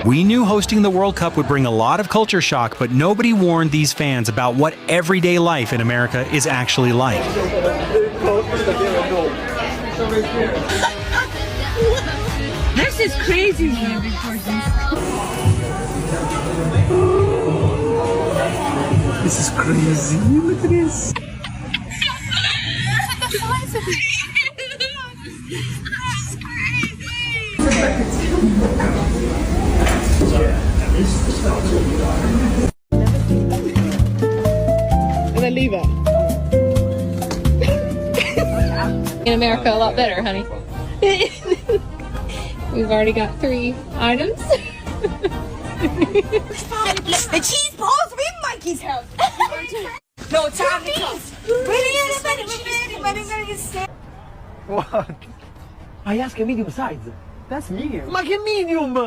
We knew hosting the World Cup would bring a lot of culture shock, but nobody warned these fans about what everyday life in America is actually like. This is crazy. This is crazy. Look at this. And then leave it. In America, a lot better, honey. We've already got 3 items. The cheese balls with monkey's house. No time to toss. What? I asked a medium size. That's medium. Ma che medium?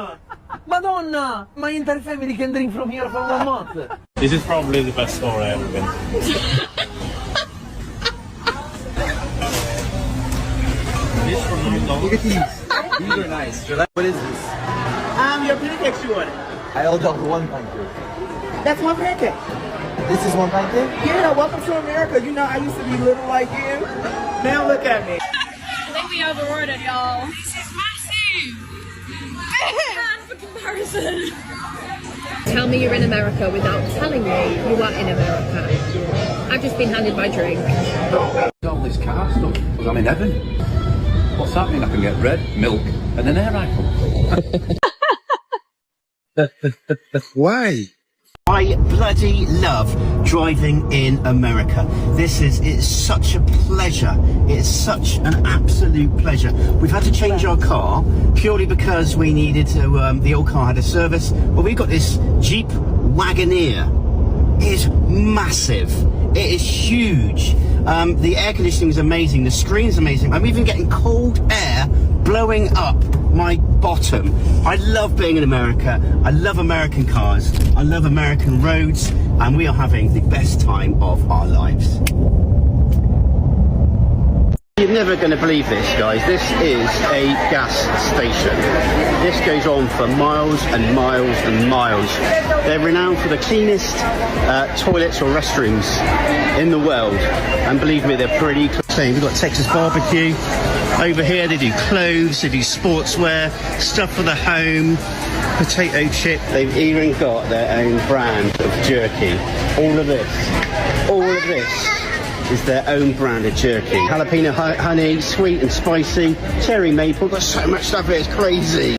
Madonna! My entire family can drink from here for 1 month. This is probably the best store I've ever been. Look at these. These are nice. What is this? Your pancakes you ordered. I ordered 1 pancake. That's 1 pancake. This is 1 pancake? Yeah, welcome to America. You know, I used to be little like you. Now look at me. I think we overordered, y'all. This is massive. For comparison. Tell me you're in America without telling me you are in America. I've just been handed my drink. All this car stuff, because I'm in heaven. What's that mean? I can get bread, milk, and an air rifle. Why? I bloody love driving in America. It's such a pleasure. It's such an absolute pleasure. We've had to change our car purely because we needed to, the old car had a service. But we've got this Jeep Wagoneer. It is massive. It is huge. The air conditioning is amazing. The screen's amazing. I'm even getting cold air blowing up my bottom. I love being in America. I love American cars. I love American roads. And we are having the best time of our lives. You're never going to believe this, guys. This is a gas station. This goes on for miles and miles and miles. They're renowned for the cleanest toilets or restrooms in the world. And believe me, they're pretty clean. We've got Texas barbecue. Over here they do clothes, they do sportswear, stuff for the home, potato chip. They've even got their own brand of jerky. All of this is their own brand of jerky. Jalapeno honey, sweet and spicy, cherry maple. Got so much stuff here, it's crazy.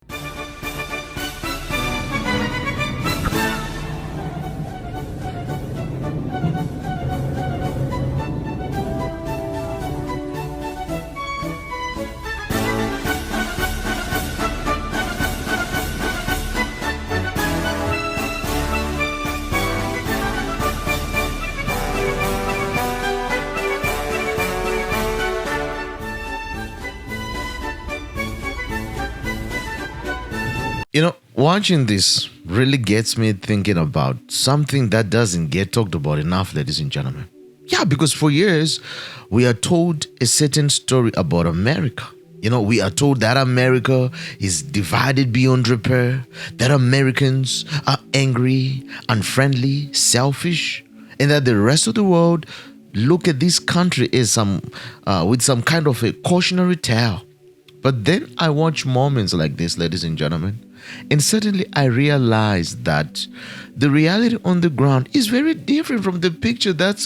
You know, watching this really gets me thinking about something that doesn't get talked about enough, ladies and gentlemen. Yeah, because for years, we are told a certain story about America. You know, we are told that America is divided beyond repair, that Americans are angry, unfriendly, selfish, and that the rest of the world look at this country as with some kind of a cautionary tale. But then I watch moments like this, ladies and gentlemen, and suddenly I realized that the reality on the ground is very different from the picture that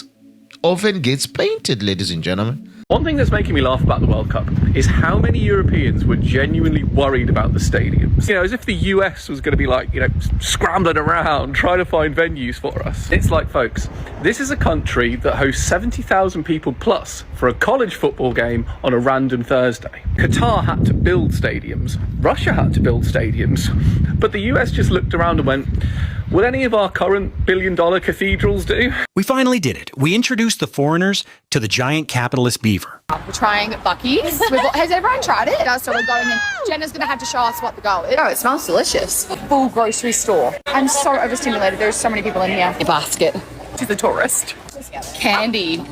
often gets painted, ladies and gentlemen. One thing that's making me laugh about the World Cup is how many Europeans were genuinely worried about the stadiums. You know, as if the US was going to be like, you know, scrambling around trying to find venues for us. It's like, folks, this is a country that hosts 70,000 people plus for a college football game on a random Thursday. Qatar had to build stadiums. Russia had to build stadiums. But the US just looked around and went, will any of our current billion-dollar cathedrals do? We finally did it. We introduced the foreigners to the giant capitalist beaver. We're trying Buc-ee's. Has everyone tried it? So we're going in. Jenna's going to have to show us what the goal is. Oh, it smells delicious. Full grocery store. I'm so overstimulated. There's so many people in here. A basket. She's a tourist. Candy.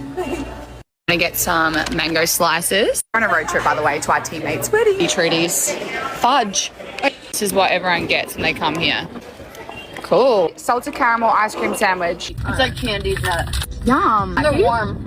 I get some mango slices. We're on a road trip, by the way, to our teammates' wedding. Treaties. Fudge. This is what everyone gets when they come here. Cool. Salted caramel ice cream sandwich. It's like candied nut. Yum. They're warm.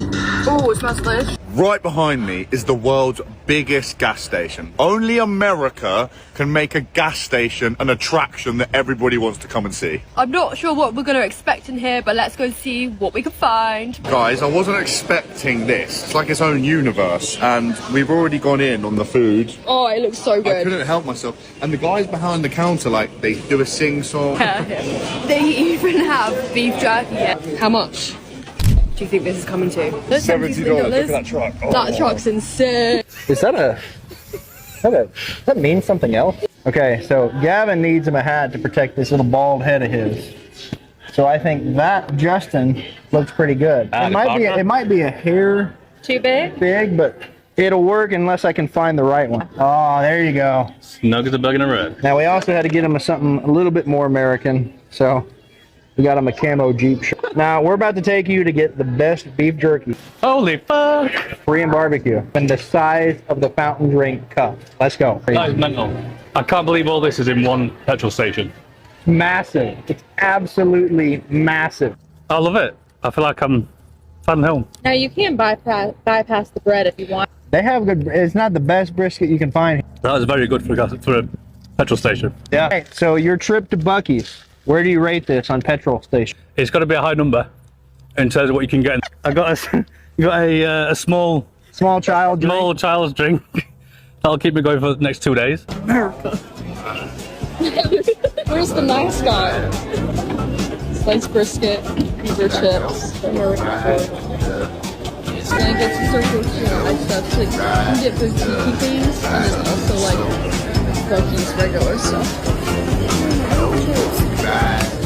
Oh, it smells delicious. Right behind me is the world's biggest gas station. Only America can make a gas station an attraction that everybody wants to come and see. I'm not sure what we're going to expect in here, but let's go see what we can find. Guys, I wasn't expecting this. It's like its own universe, and we've already gone in on the food. Oh, it looks so good. I couldn't help myself. And the guys behind the counter, like, they do a sing-song. They even have beef jerky here. How much do you think this is coming to? $70. Look at that truck. Oh. That truck's insane. Does that mean something else? Okay, so Gavin needs him a hat to protect this little bald head of his. So I think that Justin looks pretty good. It might be a hair too big, but it'll work unless I can find the right one. Oh, there you go. Snug as a bug in a rug. Now we also had to get him something a little bit more American, so we got him a camo Jeep shirt. Now we're about to take you to get the best beef jerky. Holy fuck! Korean barbecue and the size of the fountain drink cup. Let's go. That is mental. I can't believe all this is in one petrol station. Massive. It's absolutely massive. I love it. I feel like I'm fun home. Now you can bypass the bread if you want. They have good. It's not the best brisket you can find. That was very good for a petrol station. Yeah. Okay, so your trip to Buc-ee's. Where do you rate this on petrol station? It's got to be a high number in terms of what you can get. I got a small child's drink. That'll keep me going for the next 2 days. America. Where's the nice guy? Sliced brisket, beaver chips, American food. And I get some circle I stuff. Like, you can get boutique things and then also like Buc-ee's regular stuff.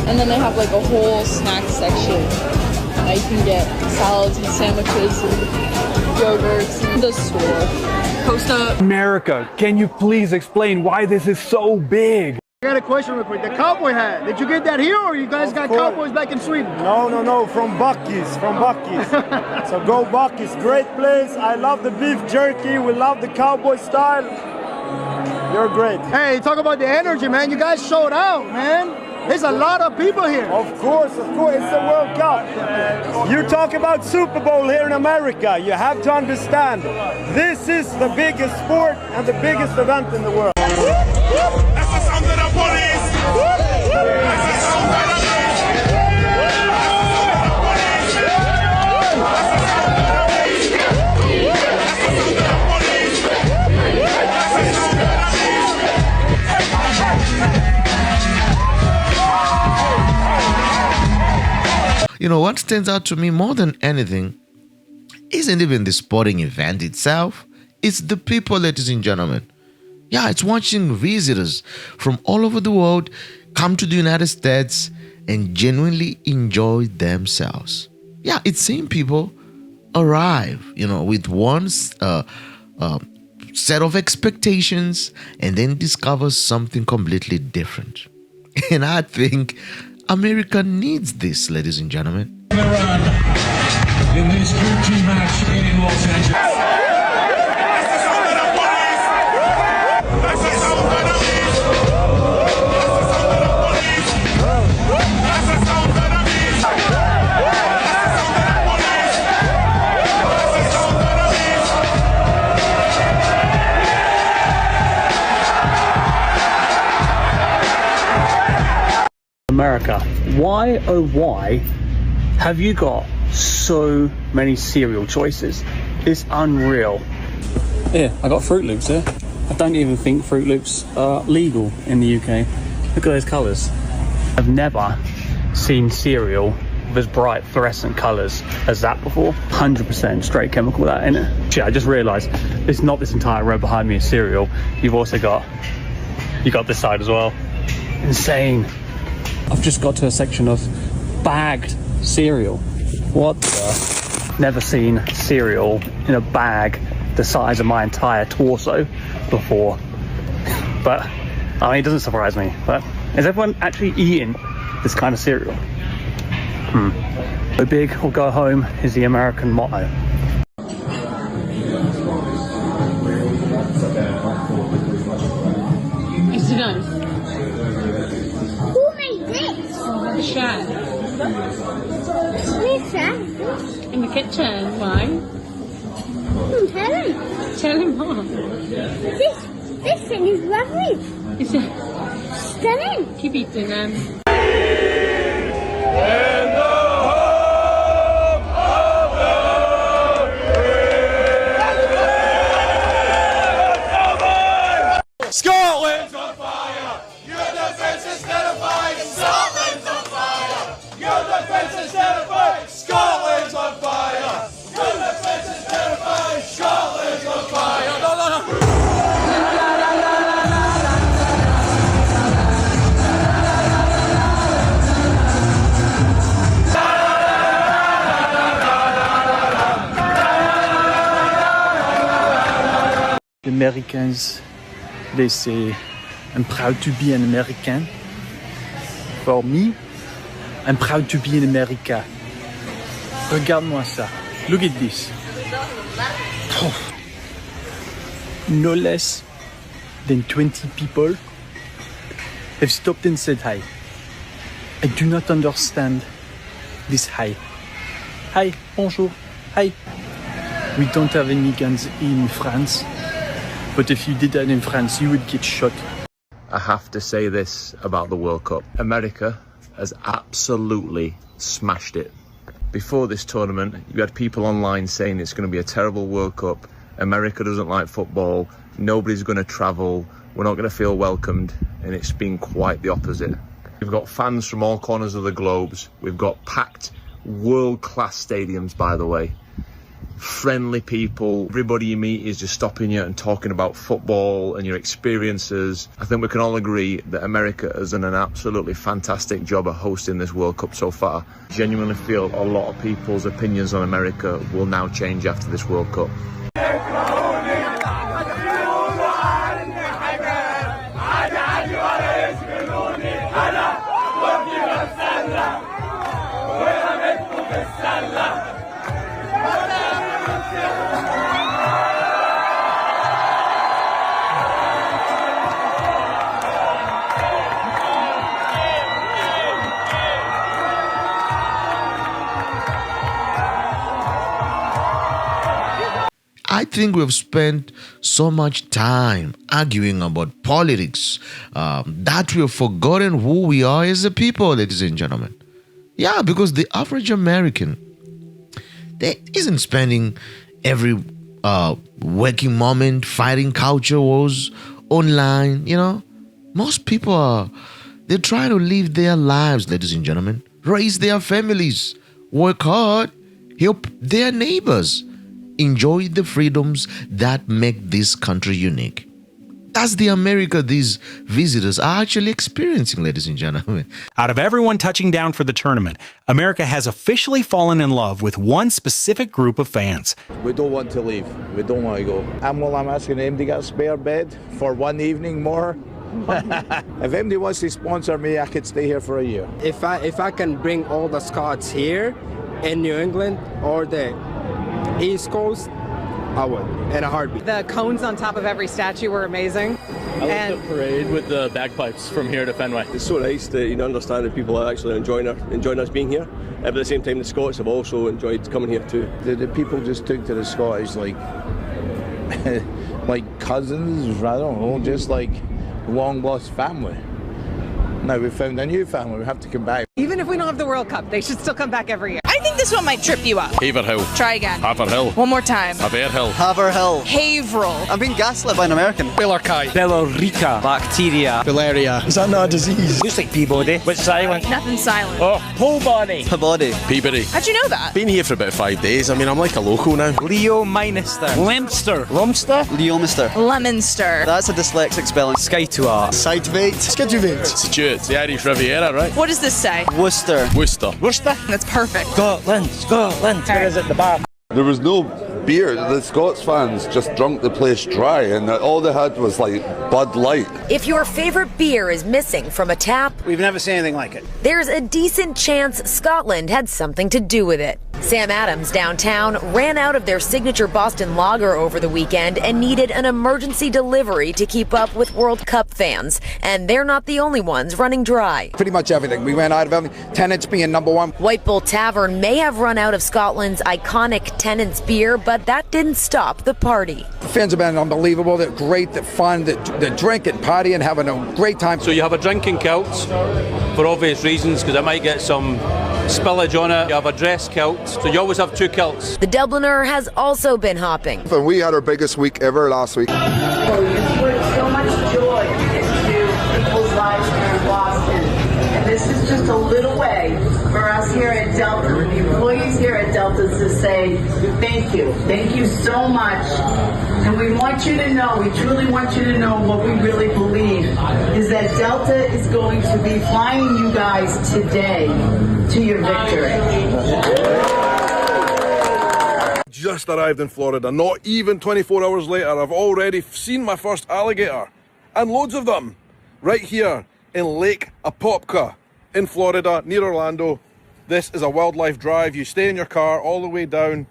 And then they have like a whole snack section. You can get salads and sandwiches and yogurts in the store. Post up. America, can you please explain why this is so big? I got a question real quick. The cowboy hat, did you get that here or you guys got cowboys back in Sweden? No, from Buc-ee's, So go Buc-ee's, great place. I love the beef jerky. We love the cowboy style. You're great. Hey, talk about the energy, man. You guys showed out, man. There's a lot of people here. Of course, it's the World Cup. You talk about Super Bowl here in America. You have to understand, this is the biggest sport and the biggest event in the world. That's the sound of the police. That's the sound of the You know, what stands out to me more than anything isn't even the sporting event itself. It's the people, ladies and gentlemen. Yeah, it's watching visitors from all over the world come to the United States and genuinely enjoy themselves. Yeah, it's seeing people arrive, with one set of expectations and then discover something completely different. And I think America needs this, ladies and gentlemen. In this routine match in Los Angeles. America, why oh why have you got so many cereal choices? It's unreal. Yeah, I got Fruit Loops here. I don't even think Fruit Loops are legal in the UK. Look at those colours. I've never seen cereal with as bright fluorescent colours as that before. 100% straight chemical that in it. Shit, I just realised it's not this entire row behind me is cereal. You've also got this side as well. Insane. I've just got to a section of bagged cereal. What the? Never seen cereal in a bag the size of my entire torso before. But, I mean, it doesn't surprise me. But is everyone actually eating this kind of cereal? Go big or go home is the American motto. the kitchen. Why? Tell him. Tell him what? This thing is lovely. Is it Stunning. Keep eating them. Scotland's on fire! Your defense is terrifying! Scotland's on fire! Your defense is terrifying! Scotland's on fire! Your defense is terrifying! Scotland's on fire! No, no, no! Americans, they say, I'm proud to be an American. For me, I'm proud to be in America. Regarde-moi ça. Look at this. Oh. No less than 20 people have stopped and said hi. I do not understand this hi. Hi, bonjour, hi. We don't have any guns in France. But if you did that in France, you would get shot. I have to say this about the World Cup. America has absolutely smashed it. Before this tournament, you had people online saying it's going to be a terrible World Cup. America doesn't like football. Nobody's going to travel. We're not going to feel welcomed. And it's been quite the opposite. We've got fans from all corners of the globes. We've got packed world-class stadiums, by the way. Friendly people. Everybody you meet is just stopping you and talking about football and your experiences. I think we can all agree that America has done an absolutely fantastic job of hosting this World Cup so far. I genuinely feel a lot of people's opinions on America will now change after this World Cup. I think we've spent so much time arguing about politics that we've forgotten who we are as a people, ladies and gentlemen. Yeah, because the average American, they isn't spending every working moment fighting culture wars online, you know. Most people they're trying to live their lives, ladies and gentlemen. Raise their families, work hard, help their neighbors. Enjoy the freedoms that make this country unique. That's the America these visitors are actually experiencing, ladies and gentlemen. Out of everyone touching down for the tournament, America has officially fallen in love with one specific group of fans. We don't want to leave. We don't want to go. I'm asking them to get a spare bed for one evening more. If anybody wants to sponsor me, I could stay here for a year. If I can bring all the Scots here in New England or the East Coast, I would, in a heartbeat. The cones on top of every statue were amazing. I love the parade with the bagpipes from here to Fenway. It's so nice to understand that people are actually enjoying us being here. But at the same time, the Scots have also enjoyed coming here too. The people just took to the Scottish like like cousins, I don't know, just like long lost family. Now we've found a new family, we have to come back. Even if we don't have the World Cup, they should still come back every year. I think this one might trip you up. Haverhill. Try again. Haverhill. One more time. Haverhill. Haverhill. Haverhill. I'm being gaslit by an American. Billerkai. Bellorica. Bacteria. Filaria. Is that not a disease? Looks like Peabody. What's silent? Nothing silent. Oh, Peabody. Peabody. Peabody. How'd you know that? Been here for about 5 days. I mean, I'm like a local now. Leo Minster. Lemster. Lumster. Leominster. Lemonster. That's a dyslexic spelling. Skytuart. Sightvate. Skiduvate. Stuart. The Irish Riviera, right? What does this say? Worcester. Worcester. Worcester. That's perfect. Scotland. Scotland. Where is it? The bar. There was no beer. The Scots fans just drunk the place dry, and all they had was like Bud Light. If your favorite beer is missing from a tap, we've never seen anything like it. There's a decent chance Scotland had something to do with it. Sam Adams downtown ran out of their signature Boston Lager over the weekend and needed an emergency delivery to keep up with World Cup fans. And they're not the only ones running dry. Pretty much everything. We ran out of everything. Tennant's being number one. White Bull Tavern may have run out of Scotland's iconic Tennant's beer, but that didn't stop the party. The fans have been unbelievable. They're great. They're fun. They're drinking, partying, having a great time. So you have a drinking kilt for obvious reasons, because it might get some spillage on it. You have a dress kilt, so you always have two kilts. The Dubliner has also been hopping. And we had our biggest week ever last week. You put so much joy into people's lives here in Boston. And this is just a little way for us here at Delta, the employees here at Delta, to say thank you. Thank you so much. And we want you to know, we truly want you to know what we really believe is that Delta is going to be flying you guys today to your victory. Just arrived in Florida, not even 24 hours later, I've already seen my first alligator, and loads of them, right here in Lake Apopka in Florida, near Orlando. This is a wildlife drive. You stay in your car all the way down,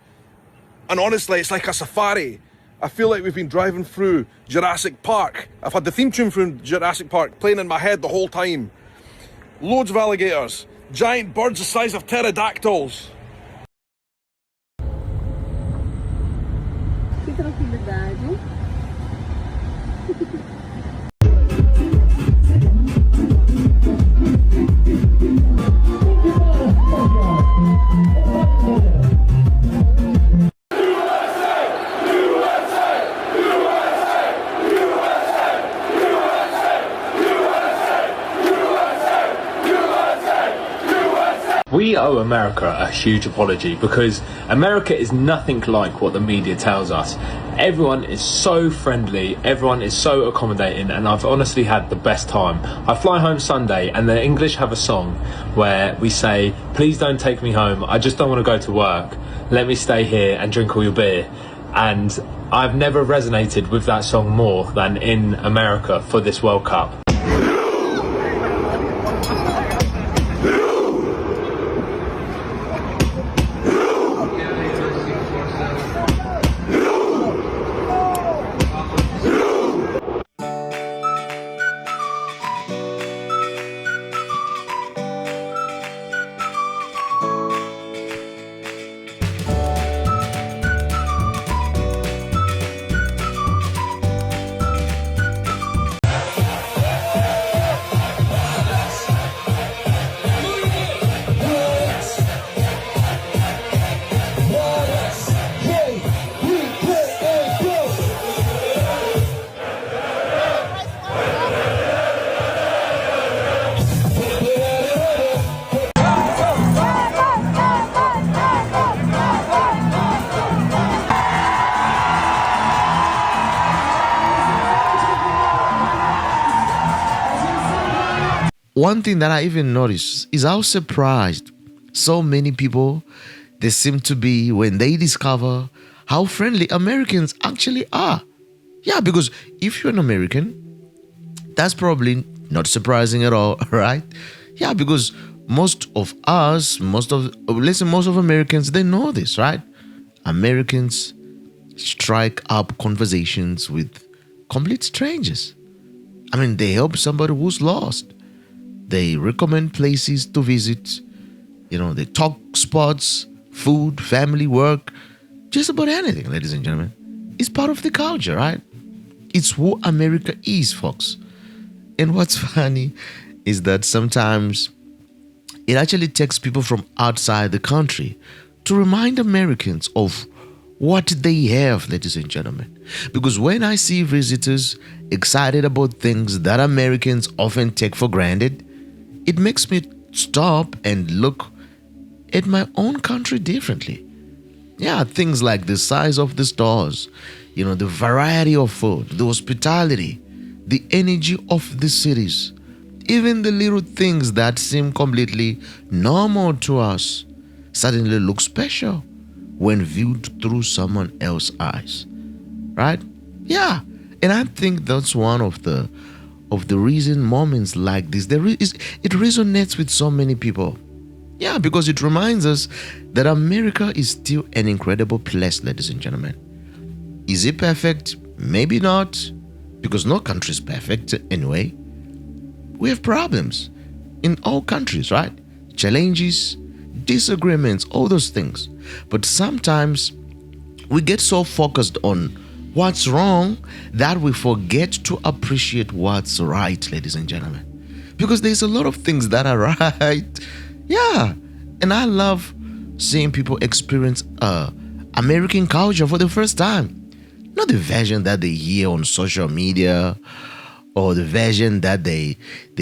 and honestly, it's like a safari. I feel like we've been driving through Jurassic Park. I've had the theme tune from Jurassic Park playing in my head the whole time. Loads of alligators, giant birds the size of pterodactyls. Que tranquilidade. We owe America a huge apology, because America is nothing like what the media tells us. Everyone is so friendly, everyone is so accommodating, and I've honestly had the best time. I fly home Sunday and the English have a song where we say, please don't take me home, I just don't want to go to work, let me stay here and drink all your beer. And I've never resonated with that song more than in America for this World Cup. One thing that I even noticed is how surprised so many people they seem to be when they discover how friendly Americans actually are. Yeah, because if you're an American, that's probably not surprising at all, right? Yeah, because most of Americans, they know this, right? Americans strike up conversations with complete strangers. I mean, they help somebody who's lost. They recommend places to visit. You know, they talk sports, food, family, work, just about anything, ladies and gentlemen. It's part of the culture, right? It's who America is, folks. And what's funny is that sometimes it actually takes people from outside the country to remind Americans of what they have, ladies and gentlemen. Because when I see visitors excited about things that Americans often take for granted, it makes me stop and look at my own country differently. Yeah, things like the size of the stores, you know, the variety of food, the hospitality, the energy of the cities, even the little things that seem completely normal to us suddenly look special when viewed through someone else's eyes, right? Yeah, and I think that's one of the reason moments like this, it resonates with so many people. Yeah, because it reminds us that America is still an incredible place, ladies and gentlemen. Is it perfect? Maybe not, because no country is perfect anyway. We have problems in all countries, right? Challenges, disagreements, all those things. But sometimes we get so focused on what's wrong that we forget to appreciate what's right, ladies and gentlemen. Because there's a lot of things that are right. Yeah. And I love seeing people experience American culture for the first time. Not the version that they hear on social media or the version that they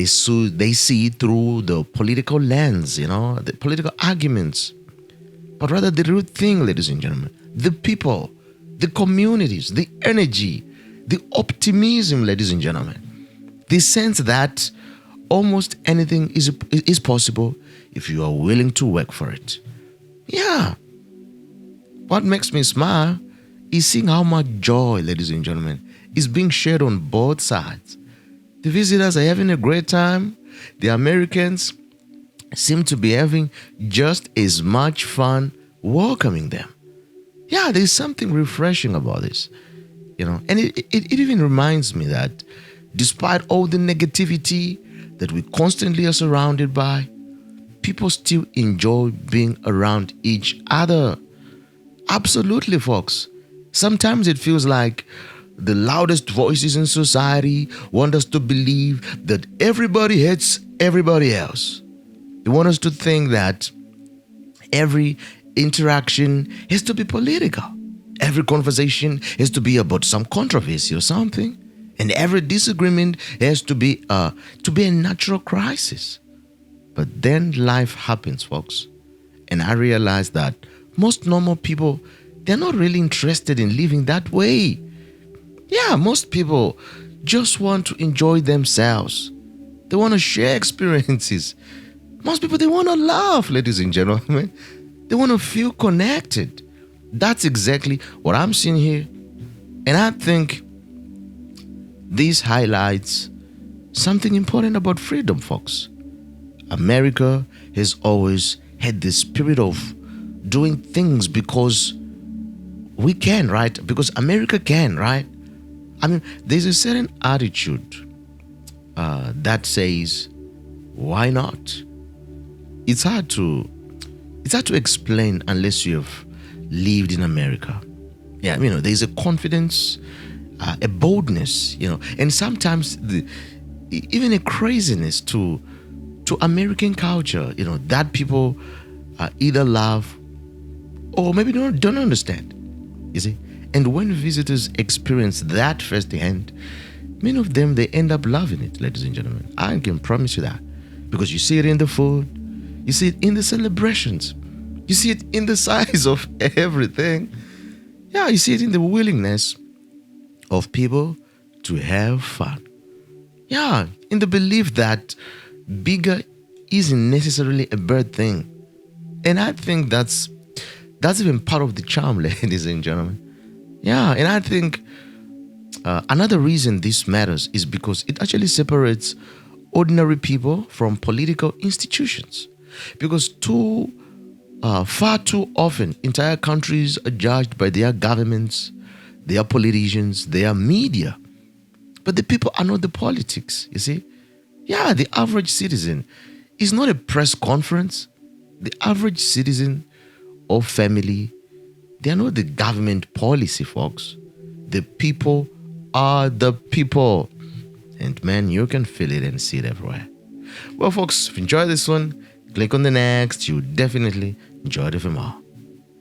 see through the political lens, the political arguments. But rather the real thing, ladies and gentlemen. The people, the communities, the energy, the optimism, ladies and gentlemen. The sense that almost anything is possible if you are willing to work for it. Yeah. What makes me smile is seeing how much joy, ladies and gentlemen, is being shared on both sides. The visitors are having a great time. The Americans seem to be having just as much fun welcoming them. Yeah, there's something refreshing about this, and it even reminds me that despite all the negativity that we constantly are surrounded by, people still enjoy being around each other. Absolutely, folks. Sometimes it feels like the loudest voices in society want us to believe that everybody hates everybody else. They want us to think that every interaction has to be political. Every conversation has to be about some controversy or something. And every disagreement has to be a natural crisis. But then life happens, folks. And I realize that most normal people, they're not really interested in living that way. Yeah, most people just want to enjoy themselves. They want to share experiences. Most people, they want to laugh, ladies and gentlemen. They want to feel connected. That's exactly what I'm seeing here. And I think this highlights something important about freedom, folks. America has always had this spirit of doing things because we can, right? Because America can, right? I mean, there's a certain attitude that says, why not? It's hard to explain unless you have lived in America. Yeah, there's a confidence, a boldness, and sometimes even a craziness to American culture, that people either love or maybe don't understand, you see. And when visitors experience that firsthand, many of them, they end up loving it, ladies and gentlemen. I can promise you that. Because you see it in the food, you see it in the celebrations, you see it in the size of everything. Yeah, you see it in the willingness of people to have fun. Yeah, in the belief that bigger isn't necessarily a bad thing. And I think that's even part of the charm, ladies and gentlemen. Yeah, and I think another reason this matters is because it actually separates ordinary people from political institutions. Because far too often, entire countries are judged by their governments, their politicians, their media. But the people are not the politics, you see. Yeah, the average citizen is not a press conference. The average citizen or family, they are not the government policy, folks. The people are the people. And man, you can feel it and see it everywhere. Well, folks, if you enjoyed this one, click on the next. You definitely enjoyed it for more.